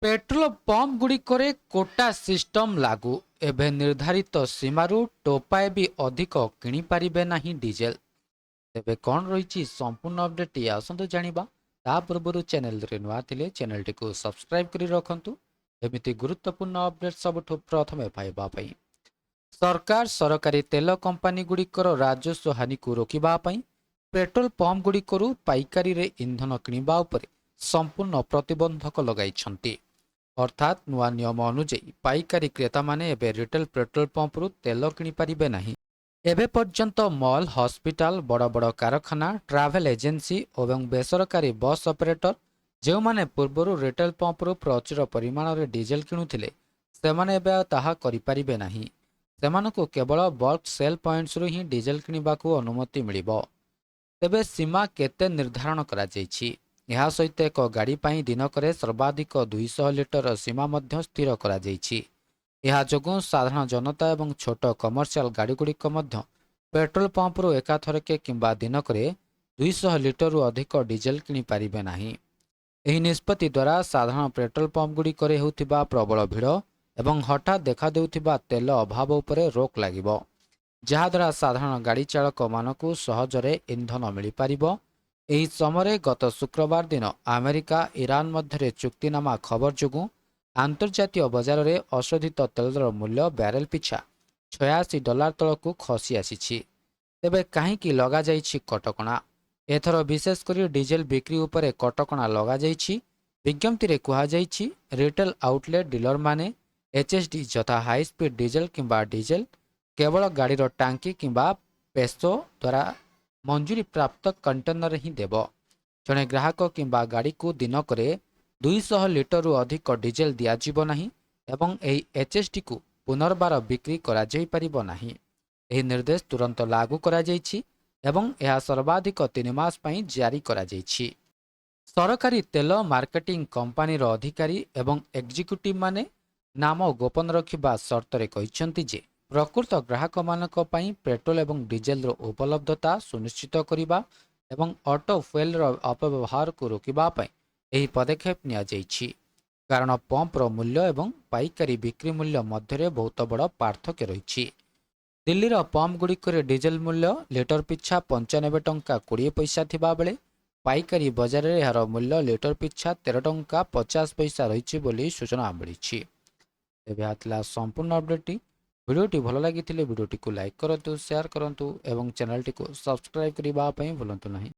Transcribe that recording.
Petrol pump गुड़िकरे quota system लागू एवं निर्धारित सीमारू टोपाए भी अधिक किणिपारे ना डीजेल। तेबे कौन रही संपूर्ण अपडेट आसतु जाना ता पूर्व चैनल नुआ थे चैनल टी सब्सक्राइब कर रखु एमती गुरुत्वपूर्ण अपडेट सबुठ प्रथमे पाइबा। सरकार सरकारी तेल कंपानी गुड़िकर राजस्व हानि को रोकवाई पेट्रोल पंप गुड़िकर पाइकारी रे इंधन किणवा उपर संपूर्ण प्रतिबंधक लगाई। अर्थात नुआ नियम अनुଯାयी पाइकारी क्रेता माने एबे रिटेल पेट्रोल पंपरू तेल किणिपारे ना। एबे पर्यंत मॉल हॉस्पिटल बड़ बड़ कारखाना ट्रावेल एजेंसी और बेसरकारी बस ऑपरेटर जो माने पूर्वर रिटेल पंपरू प्रचुर परिमाण में डीजेल किणुथिले सेमाने एबे ताहा करिपारिबे नाही। सेमानकु केवल बल्क सेल पॉइंट्स रु ही डीजेल किणिबाकू अनुमति मिलिबो। तेबे सीमा केते निर्धारण करा जायछि? ଏହା ସହିତ ଏକ ଗାଡ଼ି ପାଇଁ ଦିନକରେ ସର୍ବାଧିକ 200 ଲିଟର ସୀମା ମଧ୍ୟ ସ୍ଥିର କରାଯାଇଛି। ଏହା ଯୋଗୁଁ ସାଧାରଣ ଜନତା ଏବଂ ଛୋଟ କମର୍ସିଆଲ ଗାଡ଼ିଗୁଡ଼ିକ ମଧ୍ୟ ପେଟ୍ରୋଲ ପମ୍ପରୁ ଏକାଥରକେ କିମ୍ବା ଦିନକରେ 200 ଲିଟରରୁ ଅଧିକ ଡିଜେଲ କିଣିପାରିବେ ନାହିଁ। ଏହି ନିଷ୍ପତ୍ତି ଦ୍ୱାରା ସାଧାରଣ ପେଟ୍ରୋଲ ପମ୍ପଗୁଡ଼ିକରେ ହେଉଥିବା ପ୍ରବଳ ଭିଡ଼ ଏବଂ ହଠାତ୍ ଦେଖାଦେଉଥିବା ତେଲ ଅଭାବ ଉପରେ ରୋକ ଲାଗିବ, ଯାହାଦ୍ୱାରା ସାଧାରଣ ଗାଡ଼ି ଚାଳକମାନଙ୍କୁ ସହଜରେ ଇନ୍ଧନ ମିଳିପାରିବ। ଏହି ସମୟରେ ଗତ ଶୁକ୍ରବାର ଦିନ ଆମେରିକା ଇରାନ ମଧ୍ୟରେ ଚୁକ୍ତିନାମା ଖବର ଯୋଗୁଁ ଆନ୍ତର୍ଜାତୀୟ ବଜାରରେ ଅଶୋଧିତ ତେଲର ମୂଲ୍ୟ ବ୍ୟାରେଲ ପିଛା $86 ତଳକୁ ଖସି ଆସିଛି। ତେବେ କାହିଁକି ଲଗାଯାଇଛି କଟକଣା? ଏଥର ବିଶେଷ କରି ଡିଜେଲ ବିକ୍ରି ଉପରେ କଟକଣା ଲଗାଯାଇଛି। ବିଜ୍ଞପ୍ତିରେ କୁହାଯାଇଛି ରିଟେଲ ଆଉଟଲେଟ୍ ଡିଲରମାନେ ଏଚ୍ଏସ୍ଡି ଯଥା ହାଇସ୍ପିଡ୍ ଡିଜେଲ କିମ୍ବା ଡିଜେଲ କେବଳ ଗାଡ଼ିର ଟାଙ୍କି କିମ୍ବା ପେସୋ ଦ୍ୱାରା ମଞ୍ଜୁରୀ ପ୍ରାପ୍ତ କଣ୍ଟେନର ହିଁ ଦେବ। ଜଣେ ଗ୍ରାହକ କିମ୍ବା ଗାଡ଼ିକୁ ଦିନକରେ 200 ଲିଟରରୁ ଅଧିକ ଡିଜେଲ ଦିଆଯିବ ନାହିଁ ଏବଂ ଏହି ଏଚ୍ଏସ୍ଡିକୁ ପୁନର୍ବାର ବିକ୍ରି କରାଯାଇପାରିବ ନାହିଁ। ଏହି ନିର୍ଦ୍ଦେଶ ତୁରନ୍ତ ଲାଗୁ କରାଯାଇଛି ଏବଂ ଏହା ସର୍ବାଧିକ 3 ମାସ ପାଇଁ ଜାରି କରାଯାଇଛି। ସରକାରୀ ତେଲ ମାର୍କେଟିଂ କମ୍ପାନୀର ଅଧିକାରୀ ଏବଂ ଏକ୍ଜିକ୍ୟୁଟିଭ୍ ମାନେ ନାମ ଗୋପନ ରଖିବା ସର୍ତ୍ତରେ କହିଛନ୍ତି ଯେ ପ୍ରକୃତ ଗ୍ରାହକମାନଙ୍କ ପାଇଁ ପେଟ୍ରୋଲ ଏବଂ ଡିଜେଲର ଉପଲବ୍ଧତା ସୁନିଶ୍ଚିତ କରିବା ଏବଂ ଅଟୋ ଫୁଏଲର ଅପବ୍ୟବହାରକୁ ରୋକିବା ପାଇଁ ଏହି ପଦକ୍ଷେପ ନିଆଯାଇଛି। କାରଣ ପମ୍ପର ମୂଲ୍ୟ ଏବଂ ପାଇକାରୀ ବିକ୍ରି ମୂଲ୍ୟ ମଧ୍ୟରେ ବହୁତ ବଡ଼ ପାର୍ଥକ୍ୟ ରହିଛି। ଦିଲ୍ଲୀର ପମ୍ପଗୁଡ଼ିକରେ ଡିଜେଲ ମୂଲ୍ୟ ଲିଟର ପିଛା 95 ଟଙ୍କା 20 ପଇସା ଥିବାବେଳେ ପାଇକାରୀ ବଜାରରେ ଏହାର ମୂଲ୍ୟ ଲିଟର ପିଛା 13 ଟଙ୍କା 50 ପଇସା ରହିଛି ବୋଲି ସୂଚନା ମିଳିଛି। ତେବେ ଏହା ଥିଲା ସମ୍ପୂର୍ଣ୍ଣ ଅପଡେଟଟି। ଭିଡ଼ିଓଟି ଭଲ ଲାଗିଥିଲେ ଭିଡ଼ିଓଟିକୁ ଲାଇକ୍ କରନ୍ତୁ, ସେୟାର କରନ୍ତୁ ଏବଂ ଚ୍ୟାନେଲଟିକୁ ସବସ୍କ୍ରାଇବ୍ କରିବା ପାଇଁ ଭୁଲନ୍ତୁ ନାହିଁ।